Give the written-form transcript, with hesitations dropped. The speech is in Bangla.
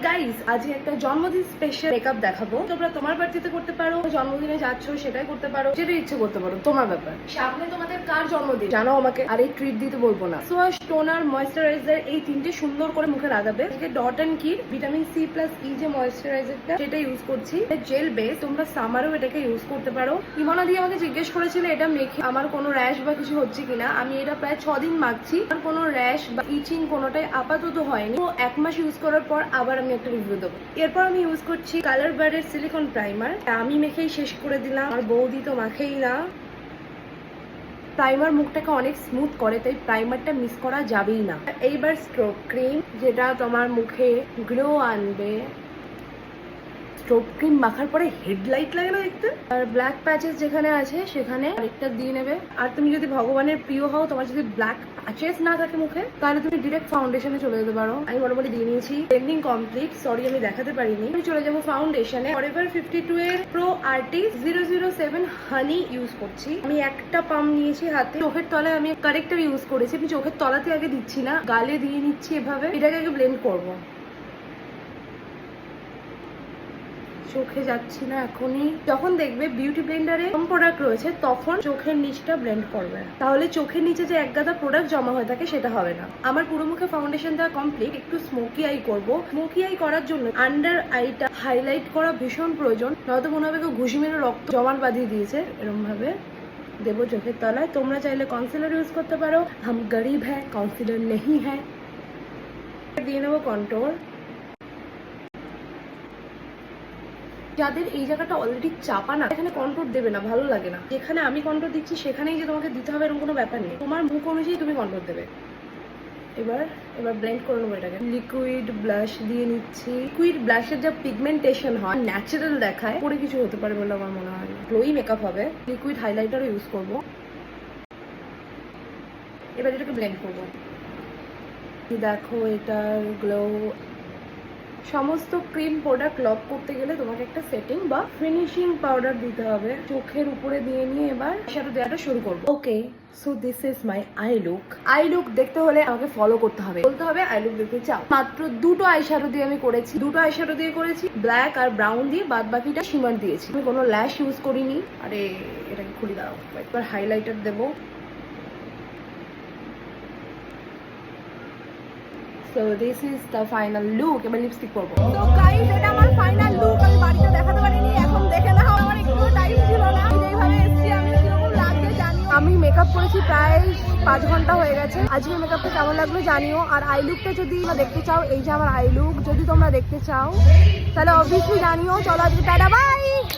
গাইস, আজকে একটা জন্মদিন স্পেশাল মেকআপ দেখাবো। তোমরা তোমার বাড়িতে করতে পারো, জন্মদিনে যাচ্ছ সেটাই করতে পারো, যেটা ইচ্ছে করতে পারো, তোমার ব্যাপার। সামনে তোমাদের কার জন্মদিন জানাও আমাকে, আর এই ট্রিট দিতে বলবো না। সোয়াশ, টোনার, ময়েশ্চারাইজার এই তিনটে সুন্দর করে মুখে লাগাবে। ডট অ্যান্ড কির ভিটামিন সি প্লাস ই যে ময়েশ্চারাইজারটা, সেটা ইউজ করছি। জেল বেস, তোমরা সামারেও এটাকে ইউজ করতে পারো। ইমনা দিয়ে আমাকে জিজ্ঞেস করেছিল এটা মেখে আমার কোনো র্যাশ বা কিছু হচ্ছে কিনা। আমি এটা প্রায় 6 দিন মাখছি, আর কোনো র্যাশ বা ইচিং কোনোটাই আপাতত হয়নি। তো 1 মাস ইউজ করার পর আবার আমি একটা রিভিউ দেবো। এরপর আমি ইউজ করছি কালার বারের সিলিকন প্রাইমার। আমি মেখেই শেষ করে দিলাম, আর বৌদি তো মাখেই না। প্রাইমার মুখটাকে অনেক স্মুথ করে, তাই প্রাইমারটা মিস করা যাবেই না। এইবার স্ট্রোক ক্রিম, যেটা তোমার মুখে গ্লো আনবে। স্ট্রোক ক্রিম মাখার পরে হেডলাইট লাগে না দেখতে। আর ব্ল্যাক প্যাচেস যেখানে আছে সেখানে আরেকটা দিয়ে নেবে। আর তুমি যদি ভগবানের প্রিয় হও, তোমার যদি ব্ল্যাক প্যাচেস না থাকে মুখে, তাহলে তুমি ডিরেক্ট ফাউন্ডেশনে চলে যেতে পারো। আমি মোটামুটি দিয়ে নিয়েছি। ব্লেন্ডিং কমপ্লিট, সরি আমি দেখাতে পারিনি। আমি চলে যাবো ফাউন্ডেশনে। ফরএভার 52 এর প্রো আর্টিস্ট 007 হানি ইউজ করছি। আমি একটা পাম্প নিয়েছি হাতে। চোখের তলায় আমি কারেক্টার ইউজ করেছি। আমি চোখের তলাতে আগে দিচ্ছি না, গালে দিয়ে নিচ্ছি এভাবে। এটাকে আগে ব্লেন্ড করবো। চোখে যাচ্ছি না এখনই। যখন দেখবে বিউটি ব্লেন্ডারে কম প্রোডাক্ট রয়েছে, তখন চোখের নিচটা ব্লেন্ড করবে। তাহলে চোখের নিচে যে এক গাদা প্রোডাক্ট জমা হয়ে থাকে সেটা হবে না। আমার পুরো মুখে ফাউন্ডেশন দেওয়া কমপ্লিট। একটু স্মোকি আই করবো। স্মোকি আই করার জন্য আন্ডার আইটা হাইলাইট করা ভীষণ প্রয়োজন, নয়তো মনে হবে কেউ ঘুষি মেরে রক্ত জমাট বাঁধিয়ে দিয়েছে। এরকম ভাবে দেবো চোখের তলায়। তোমরা চাইলে কনসিলার ইউজ করতে পারো। হাম গরিব হ্যাঁ, কনসিলার নেই হ্যাঁ। দিয়ে নেবো কন্ট্রোল। যাদের এই জায়গাটা অলরেডি চাপা না, এখানে কন্ট্রোল দেবে না, ভালো লাগে না। যেখানে আমি কন্ট্রোল দিচ্ছি সেখানেই যে তোমাকে দিতে হবে এরকম কোনো ব্যাপার নেই। তোমার মুখ অনুযায়ী তুমি কন্ট্রোল দেবে। এবার ব্লেন্ড করে নেবো এটাকে। লিকুইড ব্লাশ দিয়ে নিচ্ছি। লিকুইড ব্লাশের যা পিগমেন্টেশন হয়, ন্যাচারাল দেখায়, পরে কিছু হতে পারে বলে আমার মনে হয় না। গ্লোই মেকআপ হবে। লিকুইড হাইলাইটারও ইউজ করবো। এবার এটাকে ব্লেন্ড করবো। দেখো এটার গ্লো। সমস্ত ক্রিম প্রোডাক্ট লক করতে গেলে তোমাকে একটা সেটিং বা ফিনিশিং পাউডার দিতে হবে। চোখের উপরে দিয়ে নিয়ে এবার শ্যাডো দেওয়াটা শুরু করবো। Okay, so this is my eye look. Eye look দেখতে হলে আমাকে ফলো করতে হবে, বলতে হবে আই লুক দেখতে চাও। মাত্র দুটো আই শ্যাডো দিয়ে আমি করেছি। ব্ল্যাক আর ব্রাউন দিয়ে, বাদ বাকিটা শিমার দিয়েছি। আমি কোনো ল্যাশ ইউজ করিনি। আরে এটাকে খুলে দাও। একবার হাইলাইটার দেবো। So this is the final look. এবার লিপস্টিক করব। তো গাইস, এটা আমার ফাইনাল লুক। আমি বাড়িতে দেখাতে পারিনি, এখন দেখে নাও। আমার একটু টাইম ছিল না। এইভাবে এসেছি আমি, কিরকম লাগছে জানিও। আমি মেকআপ করেছি প্রায় 5 ঘন্টা হয়ে গেছে। আজকে মেকআপটা কেমন লাগলো জানিও। আর আই লুকটা যদি তোমরা দেখতে চাও, এই যে আমার আই লুক যদি তোমরা দেখতে চাও, তাহলে অবভিয়াসলি জানিও। চলো আজকে টাটা, বাই।